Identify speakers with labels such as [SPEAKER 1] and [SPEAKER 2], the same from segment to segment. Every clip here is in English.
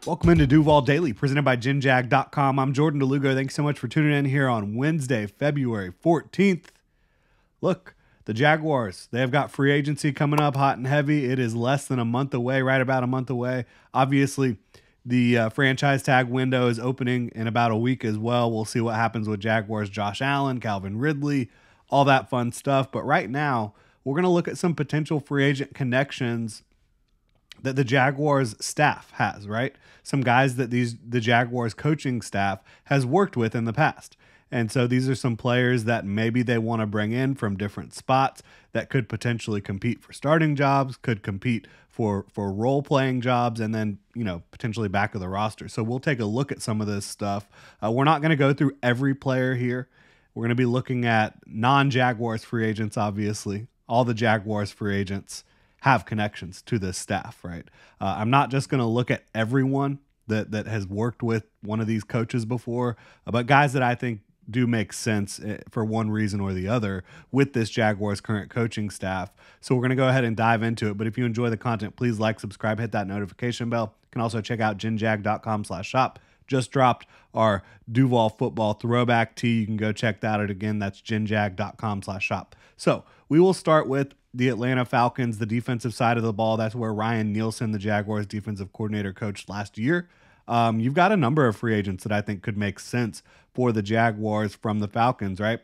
[SPEAKER 1] Welcome into Duval Daily, presented by GenJag.com. I'm Jordan Lugo. Thanks so much for tuning in here on Wednesday, February 14th. Look, the Jaguars, they have got free agency coming up hot and heavy. It is less than a month away, right about a month away. Obviously, the franchise tag window is opening in about a week as well. We'll see what happens with Jaguars, Josh Allen, Calvin Ridley, all that fun stuff. But right now, we're going to look at some potential free agent connections that the Jaguars staff has, right? Some guys that the Jaguars coaching staff has worked with in the past. And so these are some players that maybe they want to bring in from different spots that could potentially compete for starting jobs, could compete for role-playing jobs, and then, potentially back of the roster. So we'll take a look at some of this stuff. We're not going to go through every player here. We're going to be looking at non-Jaguars free agents, obviously. All the Jaguars free agents have connections to this staff, right? I'm not just going to look at everyone that has worked with one of these coaches before, but guys that I think do make sense for one reason or the other with this Jaguars current coaching staff. So we're going to go ahead and dive into it. But if you enjoy the content, please like, subscribe, hit that notification bell. You can also check out genjag.com/shop. Just dropped our Duval football throwback tee. You can go check that out again. That's genjag.com/shop. So we will start with the Atlanta Falcons, the defensive side of the ball. That's where Ryan Nielsen, the Jaguars defensive coordinator, coached last year. You've got a number of free agents that I think could make sense for the Jaguars from the Falcons, right?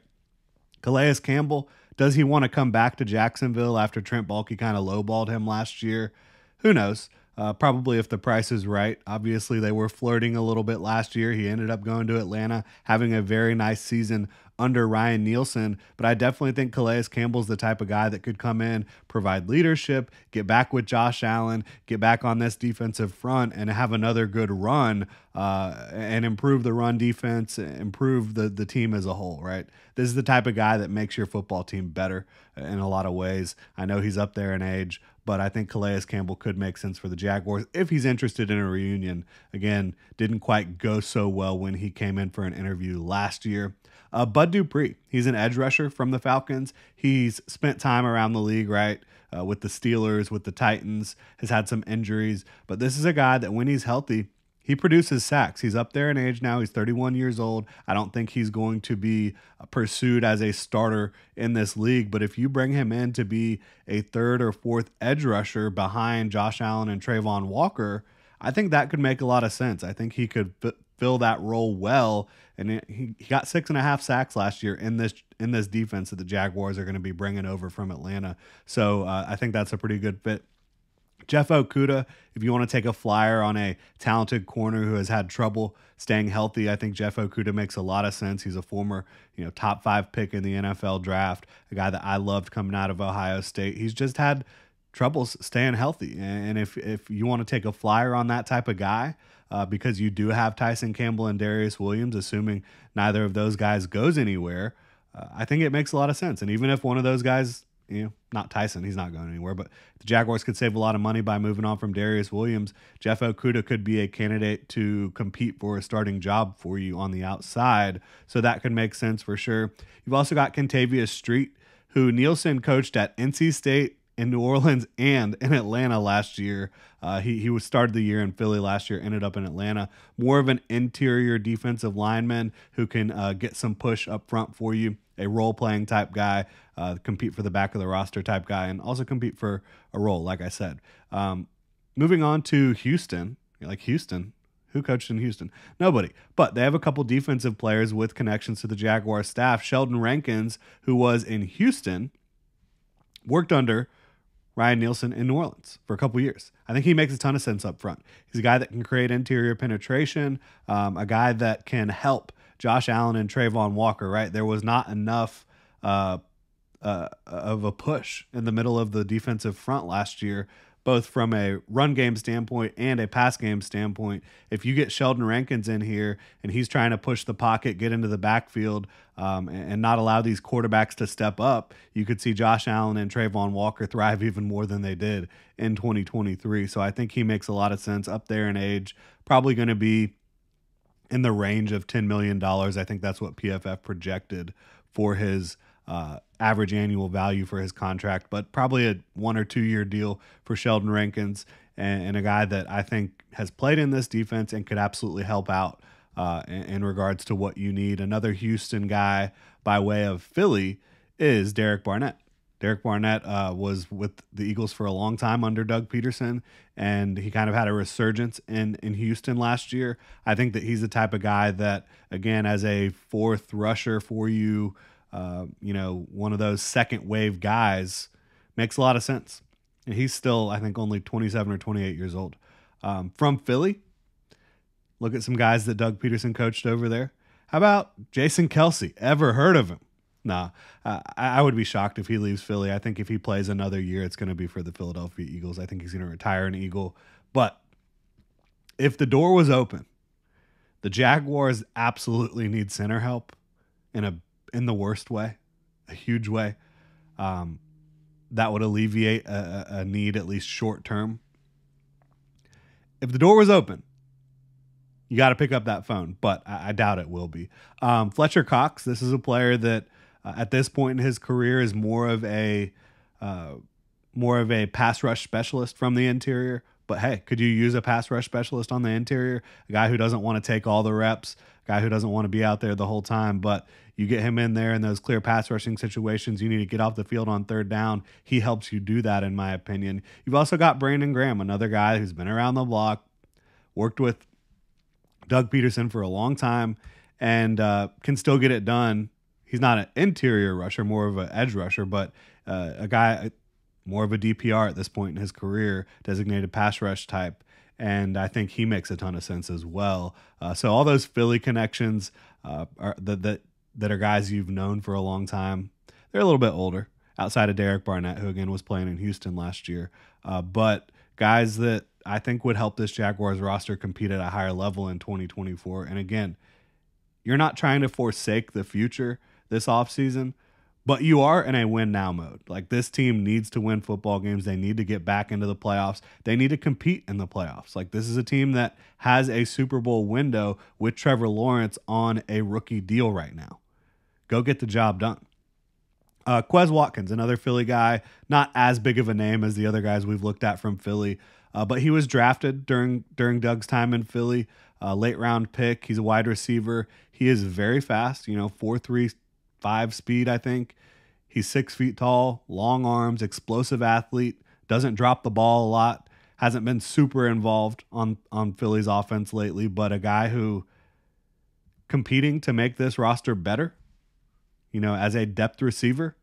[SPEAKER 1] Calais Campbell, does he want to come back to Jacksonville after Trent Baalke kind of lowballed him last year? Who knows? Probably if the price is right. Obviously, they were flirting a little bit last year. He ended up going to Atlanta, having a very nice season under Ryan Nielsen. But I definitely think Calais Campbell's the type of guy that could come in, provide leadership, get back with Josh Allen, get back on this defensive front, and have another good run and improve the run defense, improve the team as a whole, right? This is the type of guy that makes your football team better in a lot of ways. I know he's up there in age, but I think Calais Campbell could make sense for the Jaguars if he's interested in a reunion. Again, didn't quite go so well when he came in for an interview last year. Bud Dupree, he's an edge rusher from the Falcons. He's spent time around the league, right, with the Steelers, with the Titans, has had some injuries. But this is a guy that when he's healthy, he produces sacks. He's up there in age now. He's 31 years old. I don't think he's going to be pursued as a starter in this league. But if you bring him in to be a third or fourth edge rusher behind Josh Allen and Trayvon Walker, I think that could make a lot of sense. I think he could fill that role well. And he got 6.5 sacks last year in this defense that the Jaguars are going to be bringing over from Atlanta. So I think that's a pretty good fit. Jeff Okudah, if you want to take a flyer on a talented corner who has had trouble staying healthy, I think Jeff Okudah makes a lot of sense. He's a former, top 5 pick in the NFL draft, a guy that I loved coming out of Ohio State. He's just had troubles staying healthy. And if you want to take a flyer on that type of guy, because you do have Tyson Campbell and Darius Williams, assuming neither of those guys goes anywhere, I think it makes a lot of sense. And even if one of those guys, not Tyson, he's not going anywhere, but the Jaguars could save a lot of money by moving on from Darius Williams. Jeff Okudah could be a candidate to compete for a starting job for you on the outside. So that could make sense for sure. You've also got Kentavious Street, who Nielsen coached at NC State, in New Orleans, and in Atlanta last year. He was started the year in Philly last year, ended up in Atlanta. More of an interior defensive lineman who can get some push up front for you, a role-playing type guy, compete for the back of the roster type guy, and also compete for a role, like I said. Moving on to Houston. You're like, Houston? Who coached in Houston? Nobody. But they have a couple defensive players with connections to the Jaguar staff. Sheldon Rankins, who was in Houston, worked under Ryan Nielsen in New Orleans for a couple years. I think he makes a ton of sense up front. He's a guy that can create interior penetration, a guy that can help Josh Allen and Trayvon Walker, right? There was not enough of a push in the middle of the defensive front last year, both from a run game standpoint and a pass game standpoint. If you get Sheldon Rankins in here and he's trying to push the pocket, get into the backfield, and not allow these quarterbacks to step up, you could see Josh Allen and Trayvon Walker thrive even more than they did in 2023. So I think he makes a lot of sense up there in age, probably going to be in the range of $10 million. I think that's what PFF projected for his average annual value for his contract, but probably a 1 or 2 year deal for Sheldon Rankins, and a guy that I think has played in this defense and could absolutely help out in regards to what you need. Another Houston guy by way of Philly is Derek Barnett. Derek Barnett was with the Eagles for a long time under Doug Peterson, and he kind of had a resurgence in Houston last year. I think that he's the type of guy that, again, as a fourth rusher for you, one of those second wave guys, makes a lot of sense. And he's still, I think, only 27 or 28 years old. From Philly, look at some guys that Doug Peterson coached over there. How about Jason Kelce? Ever heard of him? Nah, I would be shocked if he leaves Philly. I think if he plays another year, it's going to be for the Philadelphia Eagles. I think he's going to retire an Eagle. But if the door was open, the Jaguars absolutely need center help in the worst way, a huge way. That would alleviate a need, at least short term. If the door was open, you got to pick up that phone, but I doubt it will be. Fletcher Cox, this is a player that at this point in his career is more of a pass rush specialist from the interior. But hey, could you use a pass rush specialist on the interior? A guy who doesn't want to take all the reps, a guy who doesn't want to be out there the whole time, but you get him in there in those clear pass rushing situations. You need to get off the field on third down. He helps you do that, in my opinion. You've also got Brandon Graham, another guy who's been around the block, worked with Doug Peterson for a long time, and can still get it done. He's not an interior rusher, more of an edge rusher, but a guy more of a DPR at this point in his career, designated pass rush type. And I think he makes a ton of sense as well. So all those Philly connections are that are guys you've known for a long time. They're a little bit older, outside of Derek Barnett, who again was playing in Houston last year. But guys that I think would help this Jaguars roster compete at a higher level in 2024. And again, you're not trying to forsake the future this offseason, but you are in a win now mode. Like, this team needs to win football games. They need to get back into the playoffs. They need to compete in the playoffs. Like, this is a team that has a Super Bowl window with Trevor Lawrence on a rookie deal right now. Go get the job done. Quez Watkins, another Philly guy, not as big of a name as the other guys we've looked at from Philly, but he was drafted during Doug's time in Philly, late round pick. He's a wide receiver. He is very fast, 4.35 speed, I think. He's 6 feet tall, long arms, explosive athlete, doesn't drop the ball a lot, hasn't been super involved on Philly's offense lately, but a guy who competing to make this roster better, as a depth receiver.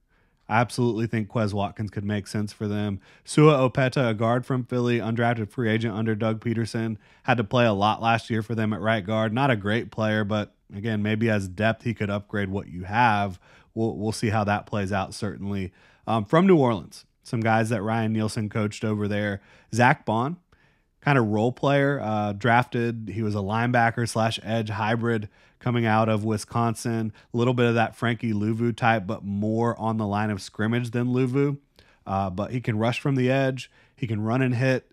[SPEAKER 1] I absolutely think Quez Watkins could make sense for them. Sua Opeta, a guard from Philly, undrafted free agent under Doug Peterson, had to play a lot last year for them at right guard. Not a great player, but again, maybe as depth he could upgrade what you have. We'll see how that plays out, certainly. From New Orleans, some guys that Ryan Nielsen coached over there. Zach Bond, kind of role player, drafted. He was a linebacker / edge hybrid coming out of Wisconsin. A little bit of that Frankie Louvu type, but more on the line of scrimmage than Louvu. But he can rush from the edge. He can run and hit.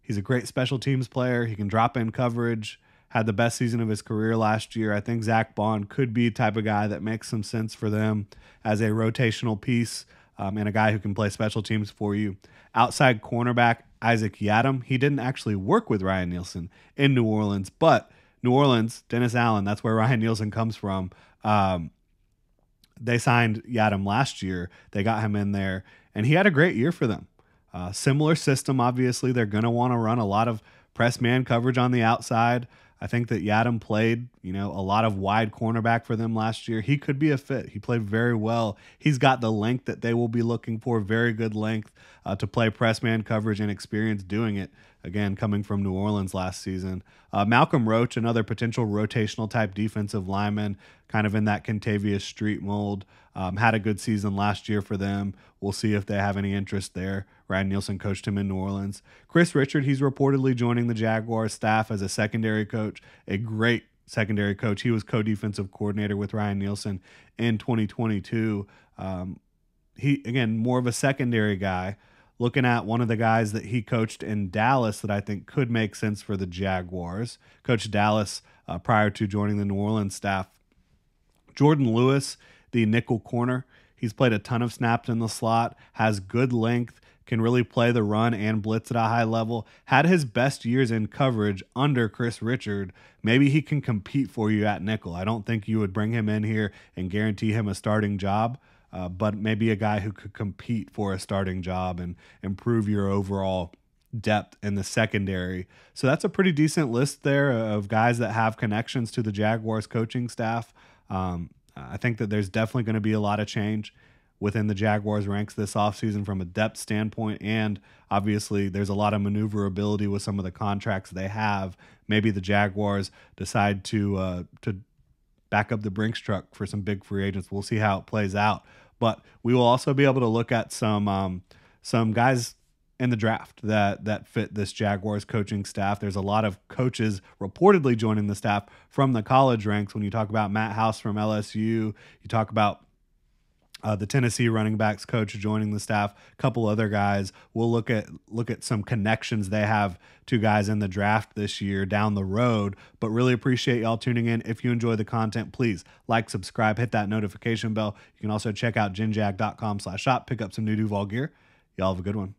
[SPEAKER 1] He's a great special teams player. He can drop in coverage. Had the best season of his career last year. I think Zach Bond could be the type of guy that makes some sense for them as a rotational piece, and a guy who can play special teams for you. Outside cornerback Isaac Yiadom. He didn't actually work with Ryan Nielsen in New Orleans, but New Orleans, Dennis Allen, that's where Ryan Nielsen comes from. They signed Yiadom last year. They got him in there, and he had a great year for them. Similar system, obviously. They're going to want to run a lot of press man coverage on the outside. I think that Yiadom played, a lot of wide cornerback for them last year. He could be a fit. He played very well. He's got the length that they will be looking for, very good length to play press man coverage and experience doing it, again, coming from New Orleans last season. Malcolm Roach, another potential rotational type defensive lineman, kind of in that Contavious Street mold, had a good season last year for them. We'll see if they have any interest there. Ryan Nielsen coached him in New Orleans. Chris Richard, he's reportedly joining the Jaguars staff as a secondary coach, a great secondary coach. He was co-defensive coordinator with Ryan Nielsen in 2022. He, again, more of a secondary guy. Looking at one of the guys that he coached in Dallas that I think could make sense for the Jaguars. Coached Dallas prior to joining the New Orleans staff. Jordan Lewis, the nickel corner. He's played a ton of snaps in the slot, has good length, can really play the run and blitz at a high level. Had his best years in coverage under Chris Richard. Maybe he can compete for you at nickel. I don't think you would bring him in here and guarantee him a starting job, but maybe a guy who could compete for a starting job and improve your overall depth in the secondary. So that's a pretty decent list there of guys that have connections to the Jaguars coaching staff. I think that there's definitely going to be a lot of change within the Jaguars ranks this offseason from a depth standpoint, and obviously there's a lot of maneuverability with some of the contracts they have. Maybe the Jaguars decide to back up the Brinks truck for some big free agents. We'll see how it plays out, but we will also be able to look at some guys in the draft that fit this Jaguars coaching staff. There's a lot of coaches reportedly joining the staff from the college ranks. When you talk about Matt House from LSU, you talk about the Tennessee running backs coach joining the staff, a couple other guys. We'll look at some connections they have to guys in the draft this year down the road, but really appreciate y'all tuning in. If you enjoy the content, please like, subscribe, hit that notification bell. You can also check out ginjag.com/shop, pick up some new Duval gear. Y'all have a good one.